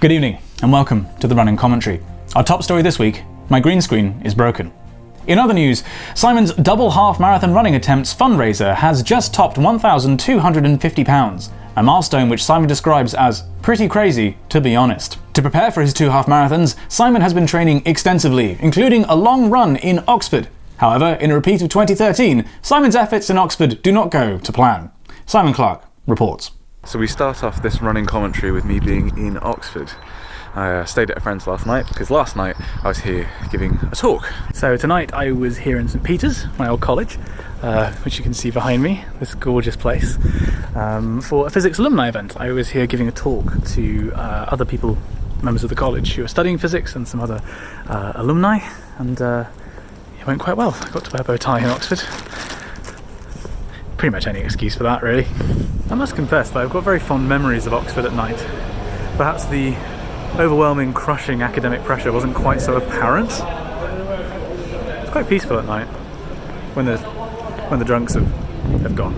Good evening and welcome to the running commentary. Our top story this week, my green screen is broken. In other news, Simon's double half marathon running attempts fundraiser has just topped £1,250, a milestone which Simon describes as pretty crazy, to be honest. To prepare for his 2 half marathons, Simon has been training extensively, including a long run in Oxford. However, in a repeat of 2013, Simon's efforts in Oxford do not go to plan. Simon Clark reports. So we start off this running commentary with me being in Oxford. I stayed at a friend's last night because last night I was here giving a talk. So tonight I was here in St Peter's, my old college, which you can see behind me, this gorgeous place, for a physics alumni event. I was here giving a talk to other people, members of the college who are studying physics and some other alumni, and it went quite well. I got to wear a bow tie in Oxford. Pretty much any excuse for that, really. I must confess that I've got very fond memories of Oxford at night. Perhaps the overwhelming, crushing academic pressure wasn't quite so apparent. It's quite peaceful at night when the drunks have gone.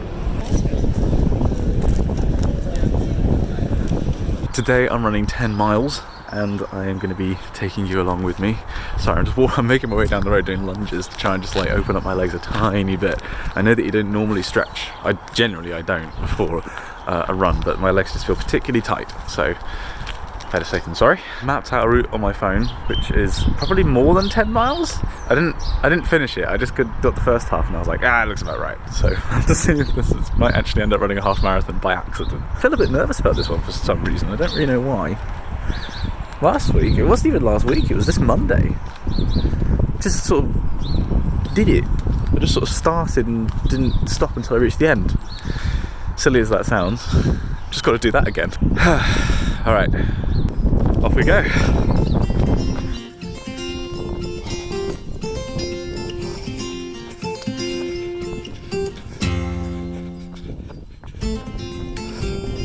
Today I'm running 10 miles and I am going to be taking you along with me. Sorry, I'm making my way down the road doing lunges to try and just like open up my legs a tiny bit. I know that you don't normally stretch. I don't before a run, but my legs just feel particularly tight, so better safe than sorry. Mapped out a route on my phone, which is probably more than 10 miles. I didn't finish it. I just got the first half and I was like, it looks about right. So I have to see if this might actually end up running a half marathon by accident. I feel a bit nervous about this one for some reason. I don't really know why. Last week, it wasn't even last week, it was this Monday. Just sort of did it. I just sort of started and didn't stop until I reached the end. Silly as that sounds, just got to do that again. Alright, off we go.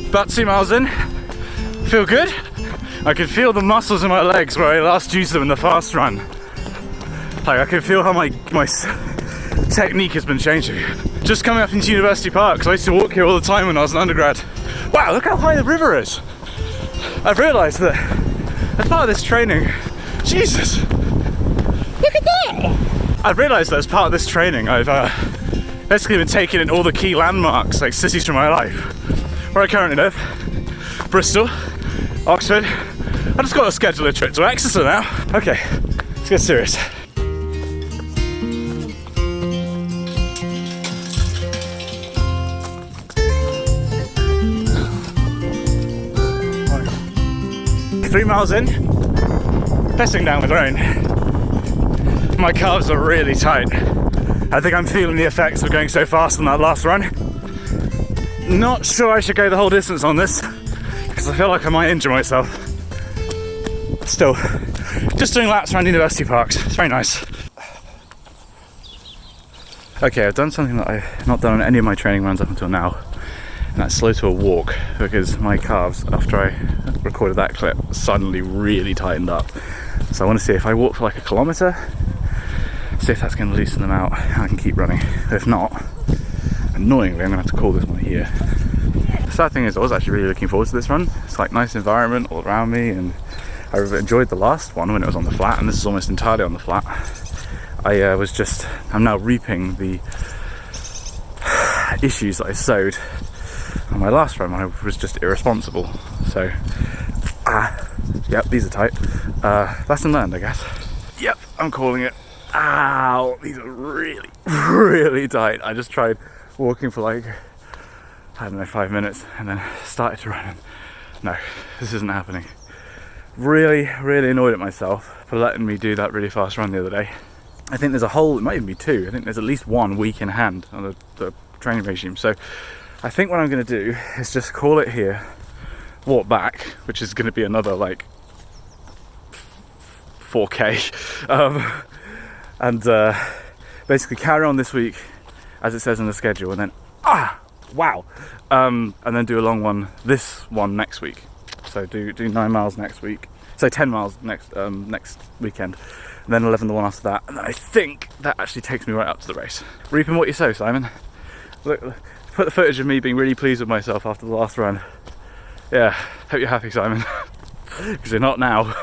About 2 miles in, feel good. I can feel the muscles in my legs where I last used them in the fast run. Like, I can feel how my technique has been changing. Just coming up into University Park, because I used to walk here all the time when I was an undergrad. Wow, look how high the river is. I've realised that as part of this training, Jesus, look at that! I've realised that as part of this training, I've basically been taking in all the key landmarks, like cities from my life. Where I currently live, Bristol, Oxford. I just got to schedule a trip to Exeter now. Okay, let's get serious. Right. 3 miles in, pissing down with rain. My calves are really tight. I think I'm feeling the effects of going so fast on that last run. Not sure I should go the whole distance on this, because I feel like I might injure myself. Still, just doing laps around University Parks. It's very nice. Okay, I've done something that I've not done on any of my training runs up until now, and that's slow to a walk, because my calves, after I recorded that clip, suddenly really tightened up. So I want to see if I walk for like a kilometre, see if that's going to loosen them out, and I can keep running. If not, annoyingly, I'm going to have to call this one here. The sad thing is I was actually really looking forward to this run. It's like nice environment all around me, and I enjoyed the last one when it was on the flat, and this is almost entirely on the flat. I'm now reaping the issues that I sowed on my last run when I was just irresponsible. So, yep, these are tight. Lesson learned, I guess. Yep, I'm calling it. Ow, these are really, really tight. I just tried walking for like, I don't know, 5 minutes, and then started to run. No, this isn't happening. Really, really annoyed at myself for letting me do that really fast run the other day. I think there's a whole, it might even be 2, I think there's at least 1 week in hand on the training regime. So I think what I'm going to do is just call it here, walk back, which is going to be another like 4K, and basically carry on this week as it says in the schedule, and then and then do a long one, this one next week. So do 9 miles next week, so 10 miles next weekend, and then 11 the one after that, and then I think that actually takes me right up to the race. Reaping what you sow, Simon. Look, put the footage of me being really pleased with myself after the last run. Yeah, hope you're happy, Simon. because you're not now.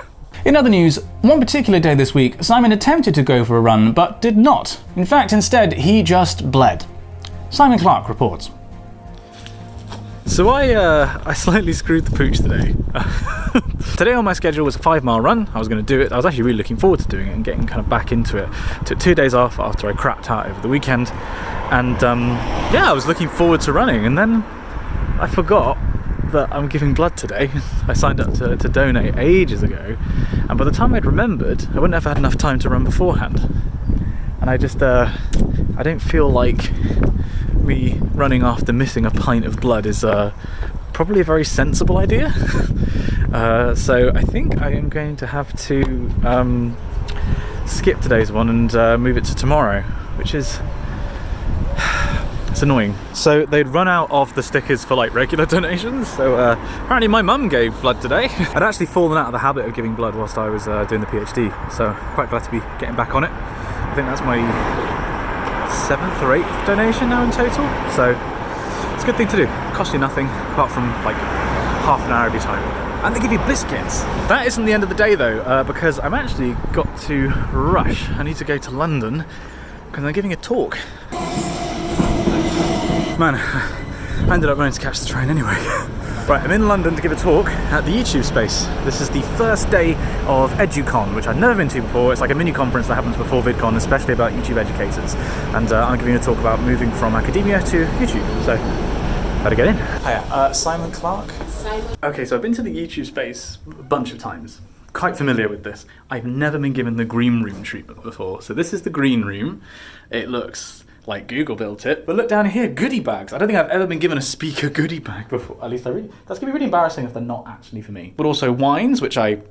In other news, one particular day this week, Simon attempted to go for a run, but did not. In fact, instead, he just bled. Simon Clark reports. So I slightly screwed the pooch today. Today on my schedule was a 5-mile run. I was going to do it. I was actually really looking forward to doing it and getting kind of back into it. Took 2 days off after I crapped out over the weekend. And yeah, I was looking forward to running. And then I forgot that I'm giving blood today. I signed up to donate ages ago. And by the time I'd remembered, I wouldn't have had enough time to run beforehand. And I just, I don't feel like me running after missing a pint of blood is probably a very sensible idea. So I think I am going to have to skip today's one and move it to tomorrow, which is it's annoying. So they'd run out of the stickers for like regular donations, so apparently my mum gave blood today. I'd actually fallen out of the habit of giving blood whilst I was doing the PhD, so quite glad to be getting back on it. I think that's my 7th or 8th donation now in total, so it's a good thing to do. Costs you nothing apart from like half an hour of your time, and they give you biscuits. That isn't the end of the day though, because I'm actually got to rush. I need to go to London because I'm giving a talk. Man, I ended up running to catch the train anyway. Right, I'm in London to give a talk at the YouTube space. This is the first day of EduCon, which I've never been to before. It's like a mini conference that happens before VidCon, especially about YouTube educators. And I'm giving a talk about moving from academia to YouTube. So, how to get in. Hiya, Simon Clark. Simon. Okay, so I've been to the YouTube space a bunch of times. Quite familiar with this. I've never been given the green room treatment before. So this is the green room. It looks like Google built it, but look down here, goodie bags. I don't think I've ever been given a speaker goodie bag before. At least that's gonna be really embarrassing if they're not actually for me. But also wines, which I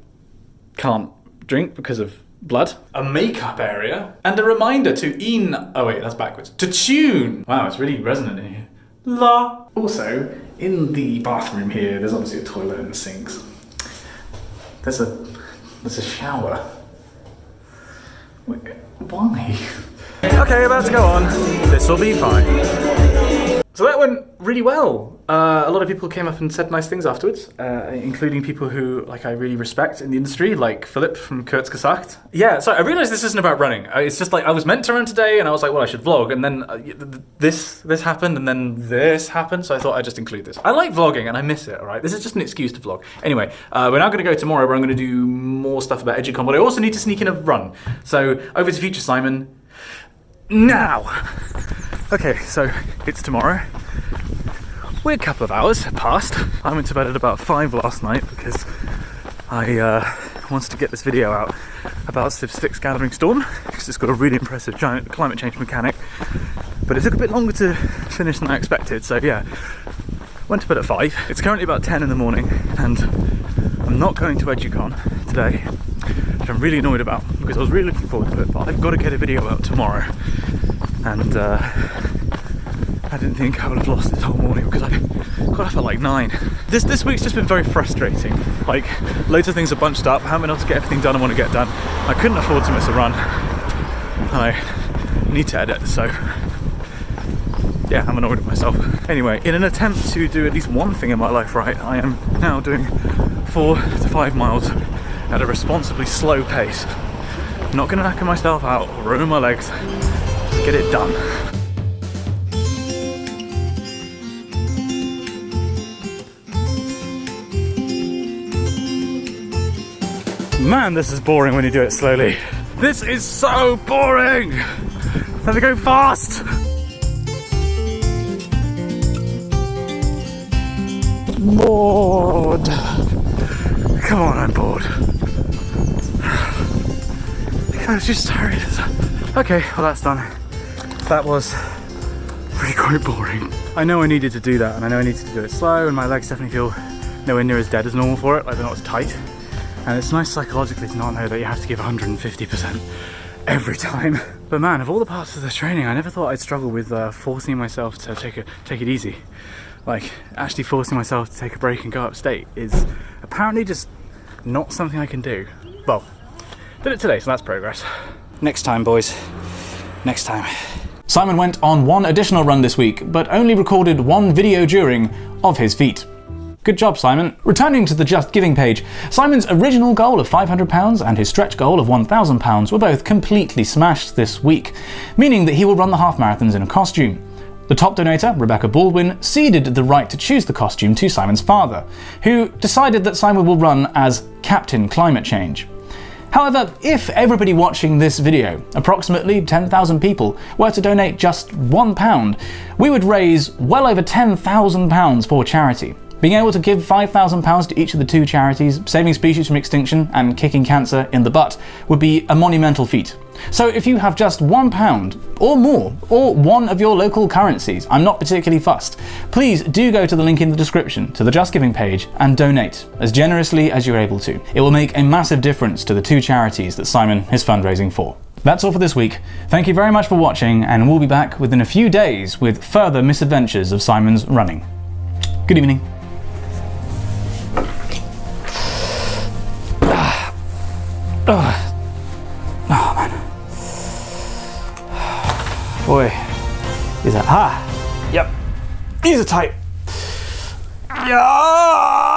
can't drink because of blood. A makeup area, and a reminder to oh wait, that's backwards. To tune. Wow, it's really resonant in here. La. Also, in the bathroom here, there's obviously a toilet and sinks. There's a shower. Wait, why? Okay, about to go on. This will be fine. So that went really well. A lot of people came up and said nice things afterwards, including people who I really respect in the industry, like Philip from Kurz Gesagt. Yeah, so I realised this isn't about running. It's just like I was meant to run today, and I was like, well, I should vlog, and then this happened, and then this happened, so I thought I'd just include this. I like vlogging, and I miss it, all right? This is just an excuse to vlog. Anyway, we're now going to go tomorrow, where I'm going to do more stuff about EduCon, but I also need to sneak in a run. So over to future Simon. Now! Okay, so it's tomorrow. We're a couple of hours past. I went to bed at about 5 last night because I wanted to get this video out about Civ 6 Gathering Storm, because it's got a really impressive giant climate change mechanic. But it took a bit longer to finish than I expected, so yeah. Went to bed at 5. It's currently about 10 in the morning, and I'm not going to EduCon today, which I'm really annoyed about because I was really looking forward to it, but I've got to get a video out tomorrow. And I didn't think I would have lost this whole morning because I got up at like 9. This week's just been very frustrating. Like, loads of things are bunched up, I haven't been able to get everything done I want to get done. I couldn't afford to miss a run. I need to edit, so yeah, I'm annoyed with myself. Anyway, in an attempt to do at least one thing in my life right, I am now doing 4 to 5 miles at a responsibly slow pace. I'm not gonna knacker myself out or ruin my legs. Just get it done. Man, this is boring when you do it slowly. This is so boring! Let me go fast! Bored! Come on, I'm bored. I was just tired. Okay, well that's done. That was really quite boring. I know I needed to do that, and I know I needed to do it slow, and my legs definitely feel nowhere near as dead as normal for it, like they're not as tight. And it's nice psychologically to not know that you have to give 150% every time. But man, of all the parts of the training, I never thought I'd struggle with forcing myself to take it easy. Like, actually forcing myself to take a break and go upstate is apparently just not something I can do. Well, did it today, so that's progress. Next time, boys. Next time. Simon went on one additional run this week, but only recorded one video during of his feat. Good job, Simon. Returning to the Just Giving page, Simon's original goal of £500 and his stretch goal of £1,000 were both completely smashed this week, meaning that he will run the half marathons in a costume. The top donator, Rebecca Baldwin, ceded the right to choose the costume to Simon's father, who decided that Simon will run as Captain Climate Change. However, if everybody watching this video, approximately 10,000 people, were to donate just £1, we would raise well over £10,000 for charity. Being able to give £5,000 to each of the two charities, saving species from extinction and kicking cancer in the butt, would be a monumental feat. So if you have just £1 or more, or one of your local currencies, I'm not particularly fussed, please do go to the link in the description to the Just Giving page and donate as generously as you're able to. It will make a massive difference to the two charities that Simon is fundraising for. That's all for this week. Thank you very much for watching, and we'll be back within a few days with further misadventures of Simon's running. Good evening. Oh man. Boy. These are, yep. These are tight. Yeah.